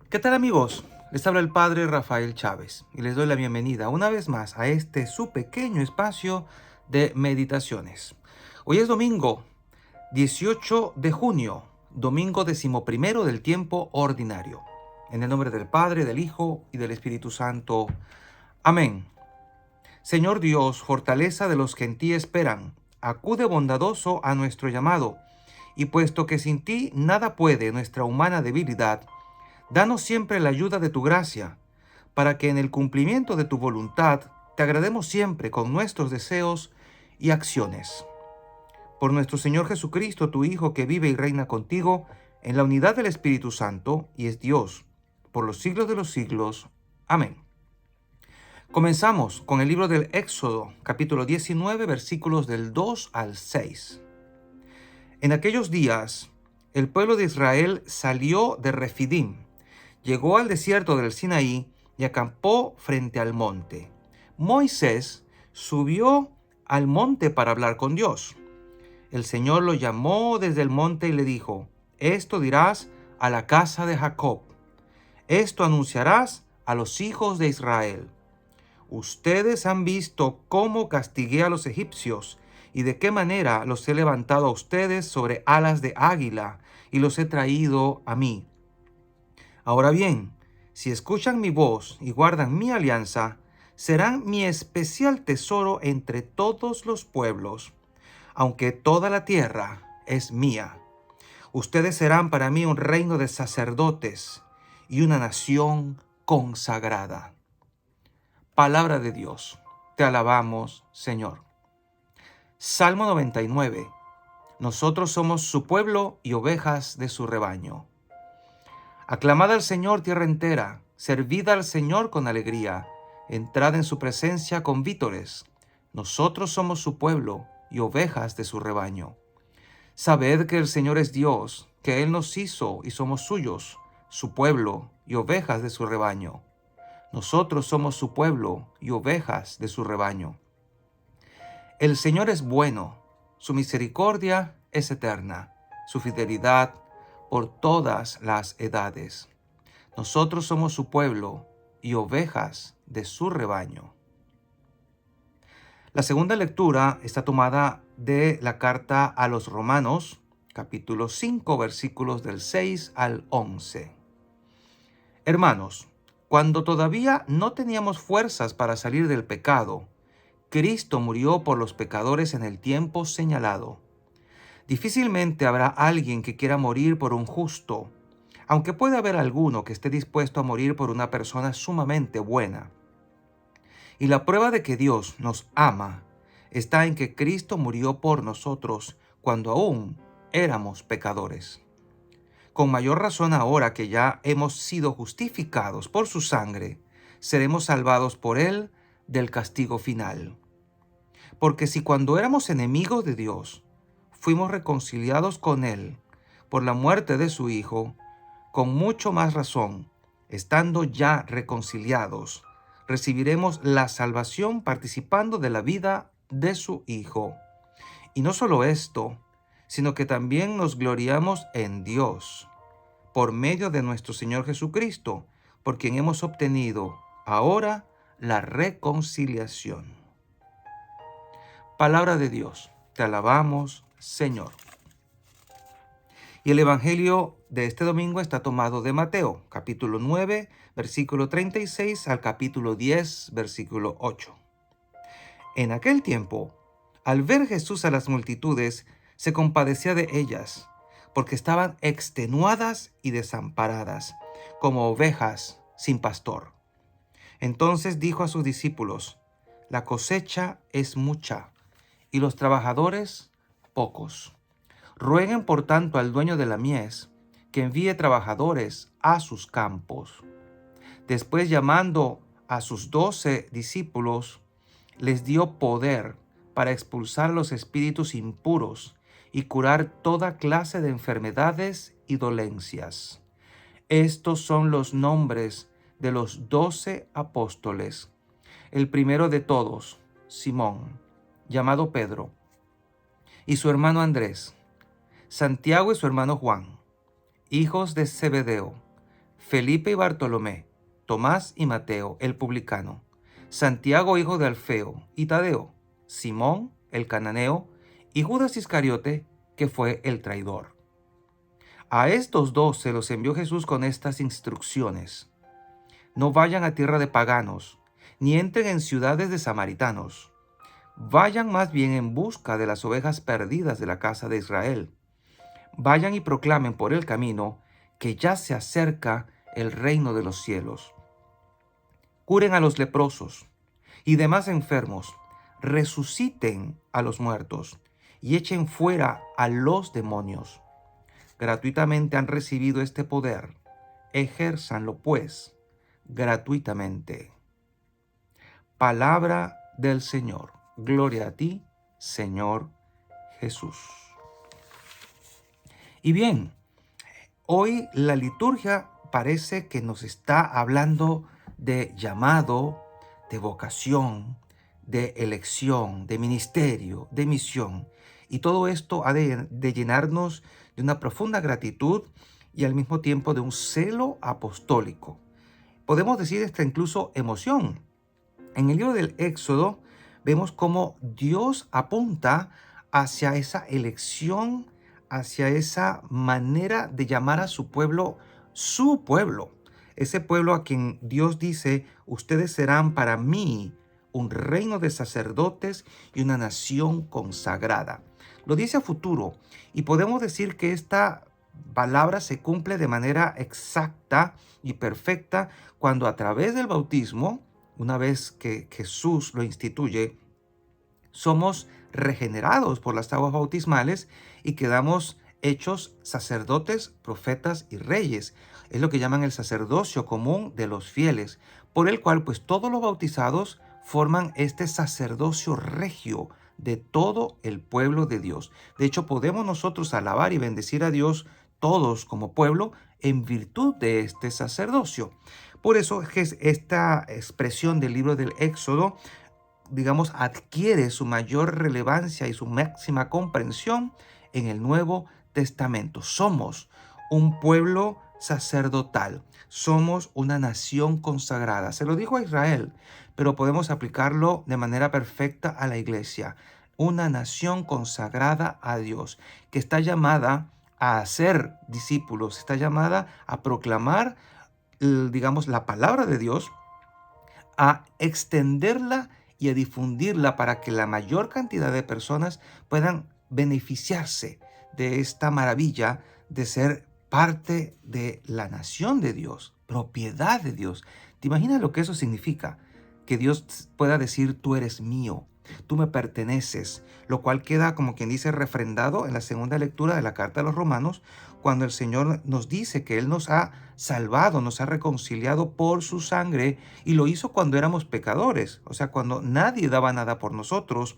¿Qué tal, amigos? Les habla el padre Rafael Chávez y les doy la bienvenida una vez más a este su pequeño espacio de meditaciones. Hoy es domingo 18 de junio, domingo 11º del tiempo ordinario. En el nombre del Padre, del Hijo y del Espíritu Santo. Amén. Señor Dios, fortaleza de los que en ti esperan, acude bondadoso a nuestro llamado, y puesto que sin ti nada puede nuestra humana debilidad, danos siempre la ayuda de tu gracia, para que en el cumplimiento de tu voluntad te agrademos siempre con nuestros deseos y acciones. Por nuestro Señor Jesucristo, tu Hijo, que vive y reina contigo en la unidad del Espíritu Santo y es Dios, por los siglos de los siglos. Amén. Comenzamos con el libro del Éxodo, capítulo 19, versículos del 2 al 6. En aquellos días, el pueblo de Israel salió de Refidim, llegó al desierto del Sinaí y acampó frente al monte. Moisés subió al monte para hablar con Dios. El Señor lo llamó desde el monte y le dijo: Esto dirás a la casa de Jacob, esto anunciarás a los hijos de Israel. Ustedes han visto cómo castigué a los egipcios y de qué manera los he levantado a ustedes sobre alas de águila y los he traído a mí. Ahora bien, si escuchan mi voz y guardan mi alianza, serán mi especial tesoro entre todos los pueblos, aunque toda la tierra es mía. Ustedes serán para mí un reino de sacerdotes y una nación consagrada. Palabra de Dios. Te alabamos, Señor. Salmo 99. Nosotros somos su pueblo y ovejas de su rebaño. Aclamad al Señor, tierra entera, servid al Señor con alegría, entrad en su presencia con vítores. Nosotros somos su pueblo y ovejas de su rebaño. Sabed que el Señor es Dios, que Él nos hizo y somos suyos, su pueblo y ovejas de su rebaño. Nosotros somos su pueblo y ovejas de su rebaño. El Señor es bueno, su misericordia es eterna, su fidelidad por todas las edades. Nosotros somos su pueblo y ovejas de su rebaño. La segunda lectura está tomada de la carta a los Romanos, capítulo 5, versículos del 6 al 11. Hermanos, cuando todavía no teníamos fuerzas para salir del pecado, Cristo murió por los pecadores en el tiempo señalado. Difícilmente habrá alguien que quiera morir por un justo, aunque puede haber alguno que esté dispuesto a morir por una persona sumamente buena. Y la prueba de que Dios nos ama está en que Cristo murió por nosotros cuando aún éramos pecadores. Con mayor razón ahora que ya hemos sido justificados por su sangre, seremos salvados por Él del castigo final. Porque si cuando éramos enemigos de Dios, fuimos reconciliados con Él por la muerte de su Hijo, con mucho más razón, estando ya reconciliados, recibiremos la salvación participando de la vida de su Hijo. Y no solo esto, sino que también nos gloriamos en Dios, por medio de nuestro Señor Jesucristo, por quien hemos obtenido ahora la reconciliación. Palabra de Dios, te alabamos, Señor. Y el Evangelio de este domingo está tomado de Mateo, capítulo 9, versículo 36 al capítulo 10, versículo 8. En aquel tiempo, al ver Jesús a las multitudes, se compadecía de ellas, porque estaban extenuadas y desamparadas, como ovejas sin pastor. Entonces dijo a sus discípulos: La cosecha es mucha, y los trabajadores pocos. Rueguen por tanto al dueño de la mies que envíe trabajadores a sus campos. Después, llamando a sus 12 discípulos, les dio poder para expulsar los espíritus impuros y curar toda clase de enfermedades y dolencias. Estos son los nombres de los 12 apóstoles. El primero de todos, Simón, llamado Pedro, y su hermano Andrés, Santiago y su hermano Juan, hijos de Zebedeo, Felipe y Bartolomé, Tomás y Mateo, el publicano, Santiago hijo de Alfeo y Tadeo, Simón el cananeo y Judas Iscariote, que fue el traidor. A estos dos se los envió Jesús con estas instrucciones: no vayan a tierra de paganos, ni entren en ciudades de samaritanos. Vayan más bien en busca de las ovejas perdidas de la casa de Israel. Vayan y proclamen por el camino que ya se acerca el reino de los cielos. Curen a los leprosos y demás enfermos, resuciten a los muertos y echen fuera a los demonios. Gratuitamente han recibido este poder, ejérzanlo pues gratuitamente. Palabra del Señor. Gloria a ti, Señor Jesús. Y bien, hoy la liturgia parece que nos está hablando de llamado, de vocación, de elección, de ministerio, de misión. Y todo esto ha de llenarnos de una profunda gratitud y al mismo tiempo de un celo apostólico. Podemos decir esta incluso emoción. En el libro del Éxodo vemos cómo Dios apunta hacia esa elección, hacia esa manera de llamar a su pueblo, ese pueblo a quien Dios dice: ustedes serán para mí un reino de sacerdotes y una nación consagrada. Lo dice a futuro y podemos decir que esta palabra se cumple de manera exacta y perfecta cuando a través del bautismo, una vez que Jesús lo instituye, somos regenerados por las aguas bautismales y quedamos hechos sacerdotes, profetas y reyes. Es lo que llaman el sacerdocio común de los fieles, por el cual pues todos los bautizados forman este sacerdocio regio de todo el pueblo de Dios. De hecho, podemos nosotros alabar y bendecir a Dios todos como pueblo en virtud de este sacerdocio. Por eso es que esta expresión del libro del Éxodo, digamos, adquiere su mayor relevancia y su máxima comprensión en el Nuevo Testamento. Somos un pueblo sacerdotal, somos una nación consagrada. Se lo dijo a Israel, pero podemos aplicarlo de manera perfecta a la iglesia. Una nación consagrada a Dios, que está llamada a ser discípulos, está llamada a proclamar, digamos, la palabra de Dios, a extenderla y a difundirla para que la mayor cantidad de personas puedan beneficiarse de esta maravilla de ser parte de la nación de Dios, propiedad de Dios. ¿Te imaginas lo que eso significa? Que Dios pueda decir: tú eres mío, tú me perteneces, lo cual queda, como quien dice, refrendado en la segunda lectura de la carta a los Romanos, cuando el Señor nos dice que Él nos ha salvado, nos ha reconciliado por su sangre, y lo hizo cuando éramos pecadores, o sea, cuando nadie daba nada por nosotros.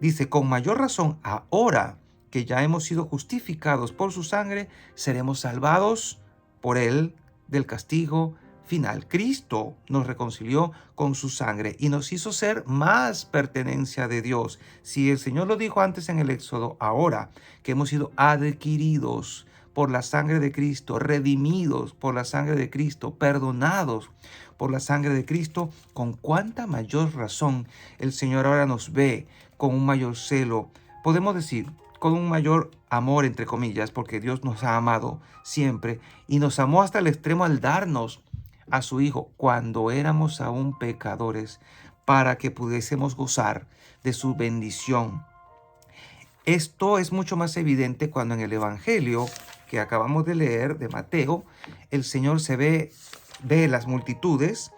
Dice: con mayor razón, ahora que ya hemos sido justificados por su sangre, seremos salvados por Él del castigo final. Cristo nos reconcilió con su sangre y nos hizo ser más pertenencia de Dios. Si el Señor lo dijo antes en el Éxodo, ahora que hemos sido adquiridos por la sangre de Cristo, redimidos por la sangre de Cristo, perdonados por la sangre de Cristo, con cuánta mayor razón el Señor ahora nos ve con un mayor celo, podemos decir, con un mayor amor, entre comillas, porque Dios nos ha amado siempre y nos amó hasta el extremo al darnos a su Hijo cuando éramos aún pecadores, para que pudiésemos gozar de su bendición. Esto es mucho más evidente cuando en el Evangelio que acabamos de leer de Mateo, el Señor ve las multitudes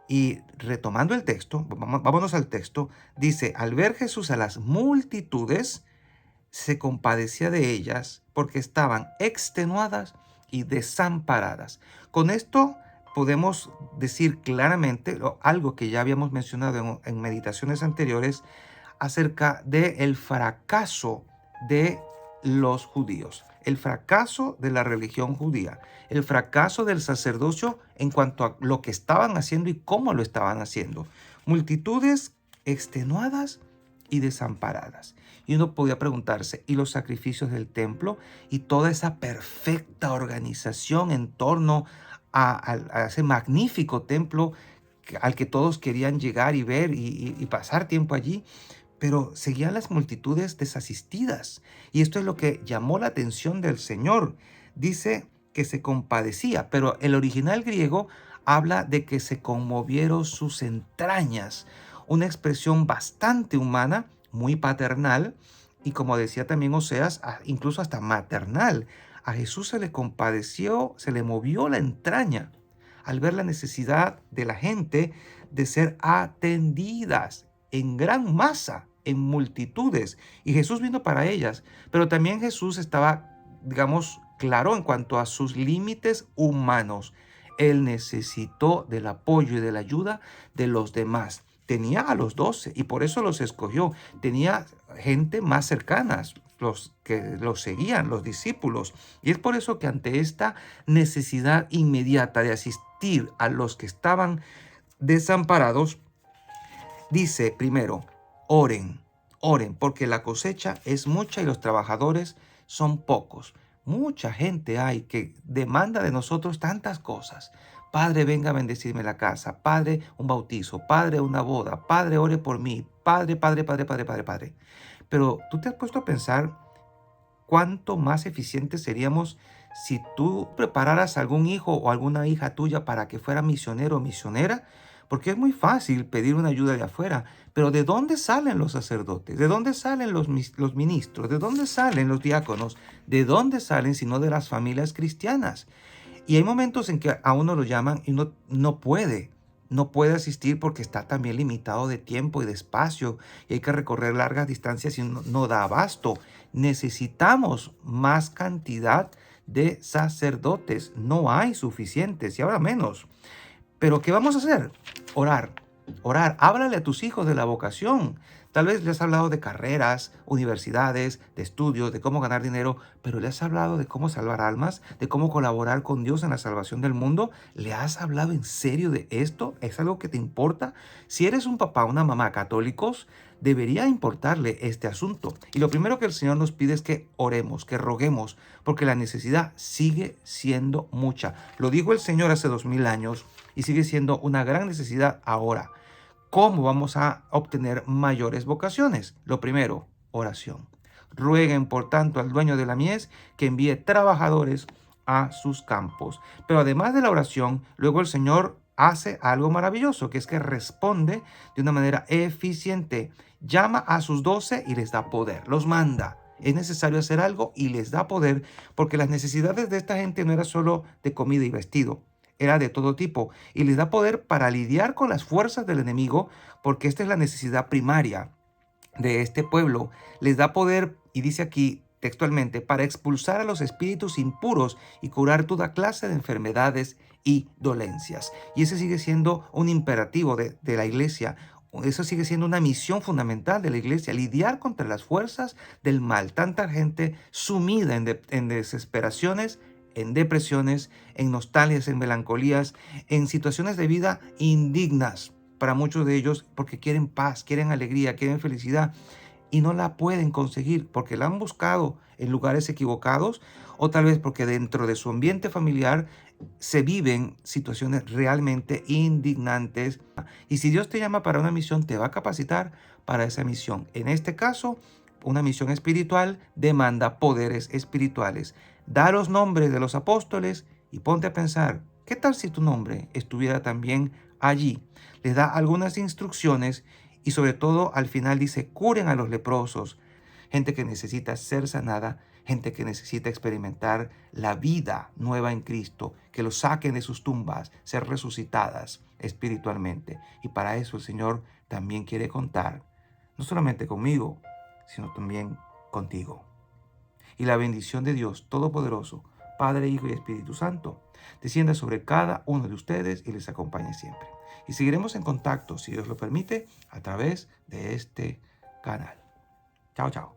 y, retomando el texto, vámonos al texto, dice: al ver Jesús a las multitudes, se compadecía de ellas porque estaban extenuadas y desamparadas. Con esto podemos decir claramente algo que ya habíamos mencionado en meditaciones anteriores acerca del fracaso de los judíos, el fracaso de la religión judía, el fracaso del sacerdocio en cuanto a lo que estaban haciendo y cómo lo estaban haciendo. Multitudes extenuadas y desamparadas. Y uno podía preguntarse: ¿y los sacrificios del templo y toda esa perfecta organización en torno a ese magnífico templo al que todos querían llegar y ver y pasar tiempo allí, pero seguían las multitudes desasistidas. Y esto es lo que llamó la atención del Señor. Dice que se compadecía, pero el original griego habla de que se conmovieron sus entrañas, una expresión bastante humana, muy paternal, y como decía también Oseas, incluso hasta maternal. A Jesús se le compadeció, se le movió la entraña al ver la necesidad de la gente de ser atendidas en gran masa, en multitudes. Y Jesús vino para ellas, pero también Jesús estaba, digamos, claro en cuanto a sus límites humanos. Él necesitó del apoyo y de la ayuda de los demás. Tenía a los 12 y por eso los escogió. Tenía gente más cercana, los que los seguían, los discípulos. Y es por eso que ante esta necesidad inmediata de asistir a los que estaban desamparados, dice primero, oren, oren, porque la cosecha es mucha y los trabajadores son pocos. Mucha gente hay que demanda de nosotros tantas cosas. Padre, venga a bendecirme la casa. Padre, un bautizo. Padre, una boda. Padre, ore por mí. Padre, padre, padre, padre, padre, padre. Pero tú te has puesto a pensar cuánto más eficientes seríamos si tú prepararas a algún hijo o alguna hija tuya para que fuera misionero o misionera, porque es muy fácil pedir una ayuda de afuera, pero ¿de dónde salen los sacerdotes? ¿De dónde salen los ministros? ¿De dónde salen los diáconos? ¿De dónde salen sino de las familias cristianas? Y hay momentos en que a uno lo llaman y uno no puede asistir porque está también limitado de tiempo y de espacio y hay que recorrer largas distancias y no da abasto. Necesitamos más cantidad de sacerdotes. No hay suficientes y ahora menos. Pero ¿qué vamos a hacer? Orar, orar. Háblale a tus hijos de la vocación. Tal vez les has hablado de carreras, universidades, de estudios, de cómo ganar dinero, pero ¿le has hablado de cómo salvar almas, de cómo colaborar con Dios en la salvación del mundo? ¿Le has hablado en serio de esto? ¿Es algo que te importa? Si eres un papá o una mamá católicos, debería importarle este asunto. Y lo primero que el Señor nos pide es que oremos, que roguemos, porque la necesidad sigue siendo mucha. Lo dijo el Señor hace 2000 años y sigue siendo una gran necesidad ahora. ¿Cómo vamos a obtener mayores vocaciones? Lo primero, oración. Rueguen, por tanto, al dueño de la mies que envíe trabajadores a sus campos. Pero además de la oración, luego el Señor hace algo maravilloso, que es que responde de una manera eficiente. Llama a sus 12 y les da poder, los manda. Es necesario hacer algo y les da poder, porque las necesidades de esta gente no era solo de comida y vestido, era de todo tipo, y les da poder para lidiar con las fuerzas del enemigo, porque esta es la necesidad primaria de este pueblo. Les da poder, y dice aquí textualmente, para expulsar a los espíritus impuros y curar toda clase de enfermedades y dolencias. Y ese sigue siendo un imperativo de la iglesia. Eso sigue siendo una misión fundamental de la iglesia, lidiar contra las fuerzas del mal. Tanta gente sumida en desesperaciones, en depresiones, en nostalgias, en melancolías, en situaciones de vida indignas para muchos de ellos, porque quieren paz, quieren alegría, quieren felicidad y no la pueden conseguir porque la han buscado en lugares equivocados o tal vez porque dentro de su ambiente familiar se viven situaciones realmente indignantes. Y si Dios te llama para una misión, te va a capacitar para esa misión. En este caso, una misión espiritual demanda poderes espirituales. Da los nombres de los apóstoles y ponte a pensar, ¿qué tal si tu nombre estuviera también allí? Les da algunas instrucciones y sobre todo al final dice, curen a los leprosos, gente que necesita ser sanada, gente que necesita experimentar la vida nueva en Cristo, que los saquen de sus tumbas, ser resucitadas espiritualmente. Y para eso el Señor también quiere contar, no solamente conmigo, sino también contigo. Y la bendición de Dios Todopoderoso, Padre, Hijo y Espíritu Santo, descienda sobre cada uno de ustedes y les acompañe siempre. Y seguiremos en contacto, si Dios lo permite, a través de este canal. Chao, chao.